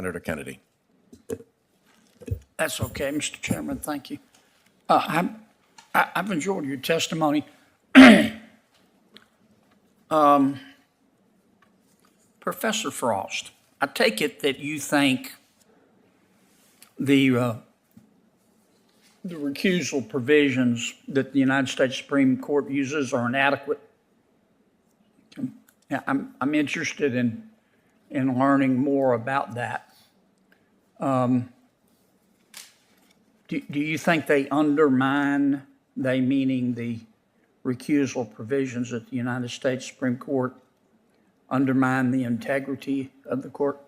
Senator Kennedy. That's okay, Mr. Chairman. Thank you. I've enjoyed your testimony. Professor Frost, I take it that you think the recusal provisions that the United States Supreme Court uses are inadequate. Yeah, I'm interested in learning more about that. Do you think they undermine, they meaning the recusal provisions at the United States Supreme Court, undermine the integrity of the court?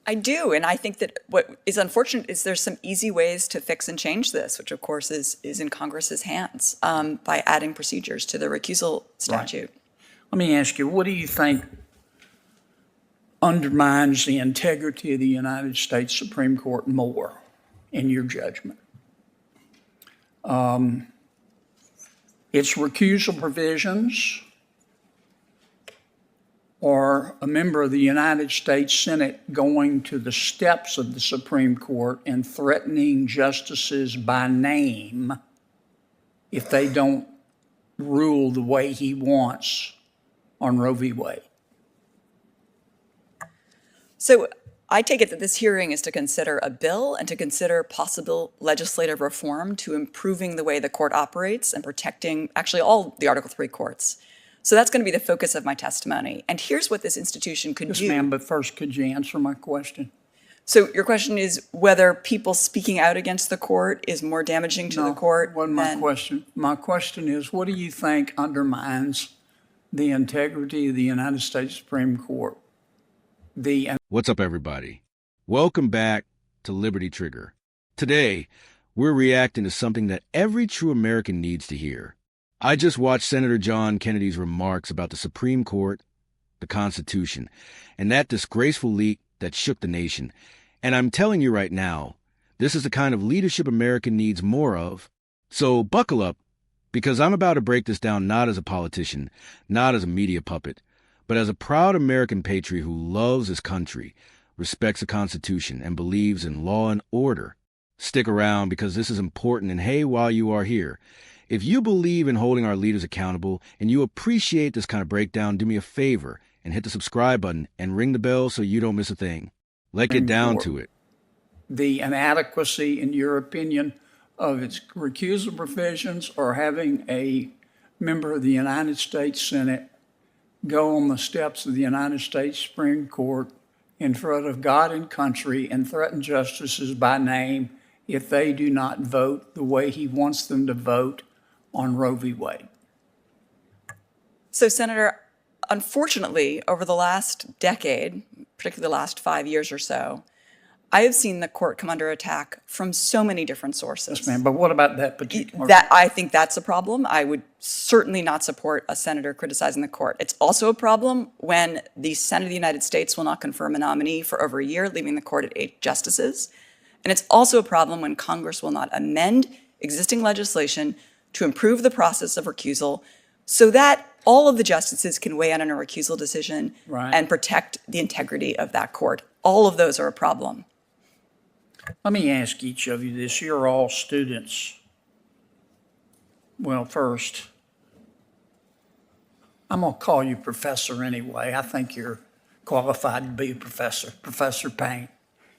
I do, and I think that what is unfortunate is there's some easy ways to fix and change this, which of course is in Congress's hands by adding procedures to the recusal statute. Right. Let me ask you, what do you think undermines the integrity of the United States Supreme Court more, in your judgment? Its recusal provisions, or a member of the United States Senate going to the steps of the Supreme Court and threatening justices by name if they don't rule the way he wants on Roe v. Wade? So I take it that this hearing is to consider a bill and to consider possible legislative reform to improving the way the court operates and protecting actually all the Article III courts. So that's going to be the focus of my testimony. And here's what this institution could do. Yes, ma'am, but first, could you answer my question? So your question is whether people speaking out against the court is more damaging to the court? No, wasn't my question. My question is, what do you think undermines the integrity of the United States Supreme Court? What's up, everybody? Welcome back to Liberty Trigger. Today, we're reacting to something that every true American needs to hear. I just watched Senator John Kennedy's remarks about the Supreme Court, the Constitution, and that disgraceful leak that shook the nation. And I'm telling you right now, this is the kind of leadership America needs more of. So buckle up, because I'm about to break this down not as a politician, not as a media puppet, but as a proud American patriot who loves his country, respects the Constitution, and believes in law and order. Stick around, because this is important, and hey, while you are here, if you believe in holding our leaders accountable and you appreciate this kind of breakdown, do me a favor and hit the subscribe button and ring the bell so you don't miss a thing. Let's get down to it. The inadequacy, in your opinion, of its recusal provisions, or having a member of the United States Senate go on the steps of the United States Supreme Court in front of God and country and threaten justices by name if they do not vote the way he wants them to vote on Roe v. Wade? So, Senator, unfortunately, over the last decade, particularly the last 5 years or so, I have seen the court come under attack from so many different sources. Yes, ma'am, but what about that particular? I think that's a problem. I would certainly not support a senator criticizing the court. It's also a problem when the Senate of the United States will not confirm a nominee for over a year, leaving the court at 8 justices. And it's also a problem when Congress will not amend existing legislation to improve the process of recusal so that all of the justices can weigh in on a recusal decision and protect the integrity of that court. All of those are a problem. Let me ask each of you this. You're all students. Well, first, I'm going to call you professor anyway. I think you're qualified to be a professor, Professor Payne.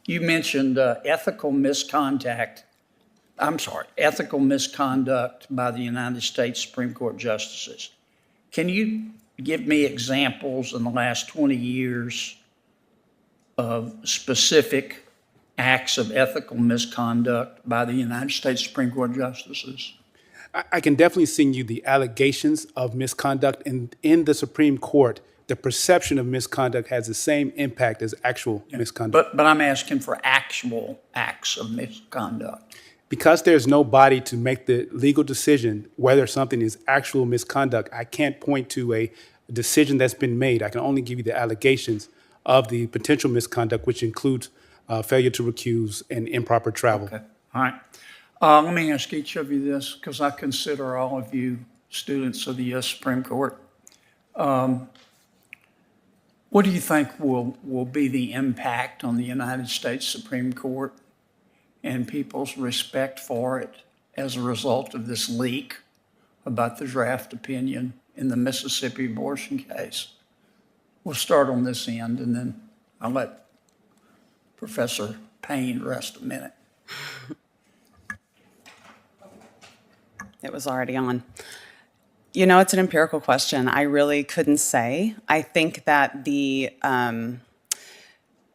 You mentioned ethical misconduct by the United States Supreme Court justices. Can you give me examples in the last 20 years of specific acts of ethical misconduct by the United States Supreme Court justices? I can definitely send you the allegations of misconduct. In the Supreme Court, the perception of misconduct has the same impact as actual misconduct. But I'm asking for actual acts of misconduct. Because there's no body to make the legal decision whether something is actual misconduct, I can't point to a decision that's been made. I can only give you the allegations of the potential misconduct, which includes failure to recuse and improper travel. Okay. All right. Let me ask each of you this, because I consider all of you students of the U.S. Supreme Court. What do you think will be the impact on the United States Supreme Court and people's respect for it as a result of this leak about the draft opinion in the Mississippi abortion case? We'll start on this end, and then I'll let Professor Payne rest a minute. It was already on. You know, it's an empirical question. I really couldn't say. I think that the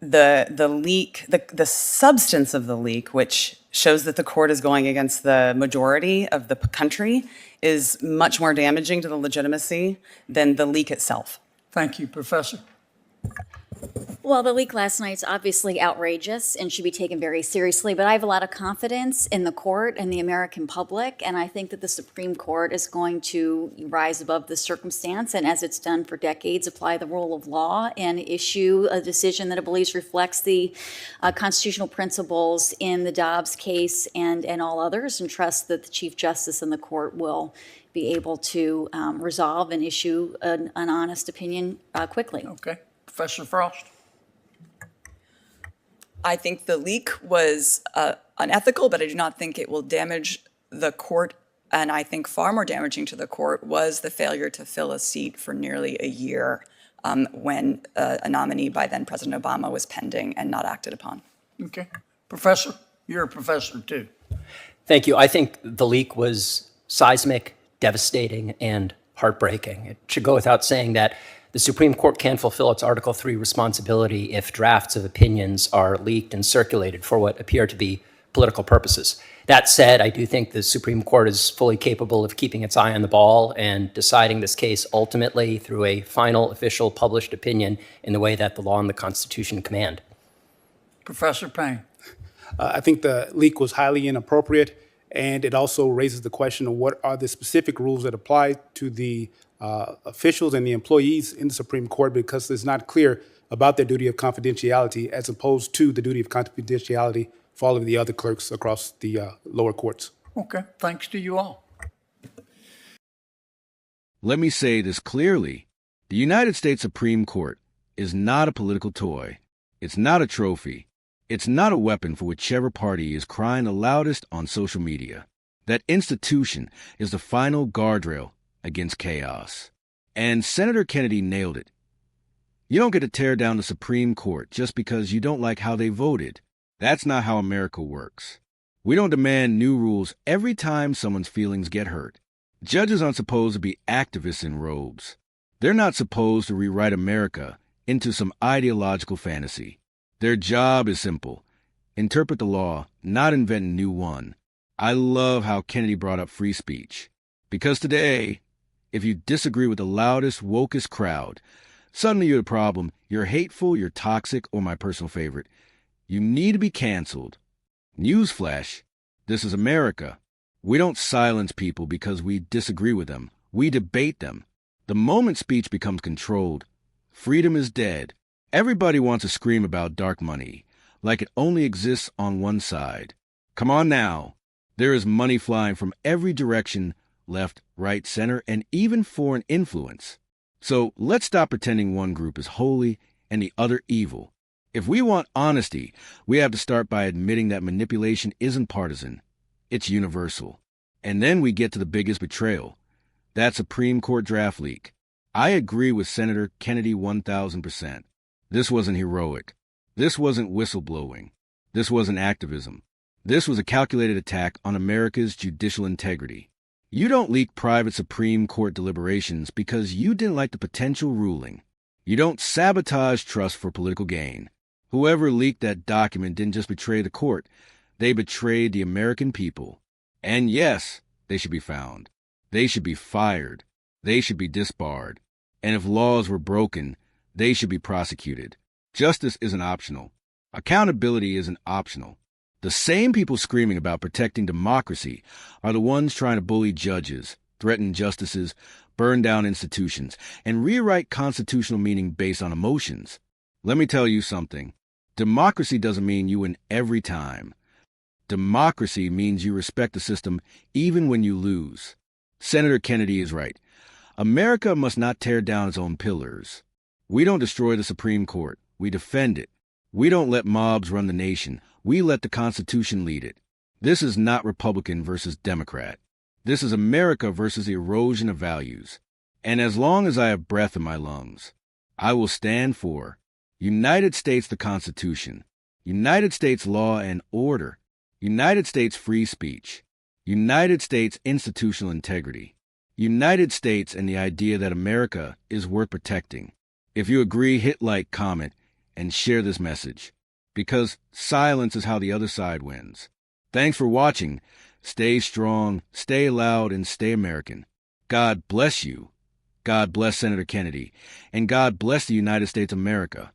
leak, the substance of the leak, which shows that the court is going against the majority of the country, is much more damaging to the legitimacy than the leak itself. Thank you, Professor. Well, the leak last night's obviously outrageous and should be taken very seriously, but I have a lot of confidence in the court and the American public, and I think that the Supreme Court is going to rise above this circumstance and, as it's done for decades, apply the rule of law and issue a decision that it believes reflects the constitutional principles in the Dobbs case and all others, and trust that the Chief Justice and the court will be able to resolve and issue an honest opinion quickly. Okay. Professor Frost? I think the leak was unethical, but I do not think it will damage the court. And I think far more damaging to the court was the failure to fill a seat for nearly a year when a nominee by then President Obama was pending and not acted upon. Okay. Professor, you're a professor too. Thank you. I think the leak was seismic, devastating, and heartbreaking. It should go without saying that the Supreme Court can't fulfill its Article 3 responsibility if drafts of opinions are leaked and circulated for what appear to be political purposes. That said, I do think the Supreme Court is fully capable of keeping its eye on the ball and deciding this case ultimately through a final official published opinion in the way that the law and the Constitution command. Professor Payne? I think the leak was highly inappropriate, and it also raises the question of what are the specific rules that apply to the officials and the employees in the Supreme Court, because it's not clear about their duty of confidentiality as opposed to the duty of confidentiality for all of the other clerks across the lower courts. Okay, thanks to you all. Let me say this clearly. The United States Supreme Court is not a political toy. It's not a trophy. It's not a weapon for whichever party is crying the loudest on social media. That institution is the final guardrail against chaos. And Senator Kennedy nailed it. You don't get to tear down the Supreme Court just because you don't like how they voted. That's not how America works. We don't demand new rules every time someone's feelings get hurt. Judges aren't supposed to be activists in robes. They're not supposed to rewrite America into some ideological fantasy. Their job is simple. Interpret the law, not invent a new one. I love how Kennedy brought up free speech. Because today, if you disagree with the loudest, wokest crowd, suddenly you're the problem. You're hateful, you're toxic, or my personal favorite, you need to be canceled. Newsflash, this is America. We don't silence people because we disagree with them. We debate them. The moment speech becomes controlled, freedom is dead. Everybody wants to scream about dark money, like it only exists on one side. Come on now. There is money flying from every direction, left, right, center, and even foreign influence. So let's stop pretending one group is holy and the other evil. If we want honesty, we have to start by admitting that manipulation isn't partisan. It's universal. And then we get to the biggest betrayal, that Supreme Court draft leak. I agree with Senator Kennedy 1,000%. This wasn't heroic. This wasn't whistleblowing. This wasn't activism. This was a calculated attack on America's judicial integrity. You don't leak private Supreme Court deliberations because you didn't like the potential ruling. You don't sabotage trust for political gain. Whoever leaked that document didn't just betray the court. They betrayed the American people. And yes, they should be found. They should be fired. They should be disbarred. And if laws were broken, they should be prosecuted. Justice isn't optional. Accountability isn't optional. The same people screaming about protecting democracy are the ones trying to bully judges, threaten justices, burn down institutions, and rewrite constitutional meaning based on emotions. Let me tell you something. Democracy doesn't mean you win every time. Democracy means you respect the system even when you lose. Senator Kennedy is right. America must not tear down its own pillars. We don't destroy the Supreme Court. We defend it. We don't let mobs run the nation. We let the Constitution lead it. This is not Republican versus Democrat. This is America versus the erosion of values. And as long as I have breath in my lungs, I will stand for United States the Constitution, United States law and order, United States free speech, United States institutional integrity, United States and the idea that America is worth protecting. If you agree, hit like, comment, and share this message, because silence is how the other side wins. Thanks for watching. Stay strong, stay loud, and stay American. God bless you. God bless Senator Kennedy, and God bless the United States of America.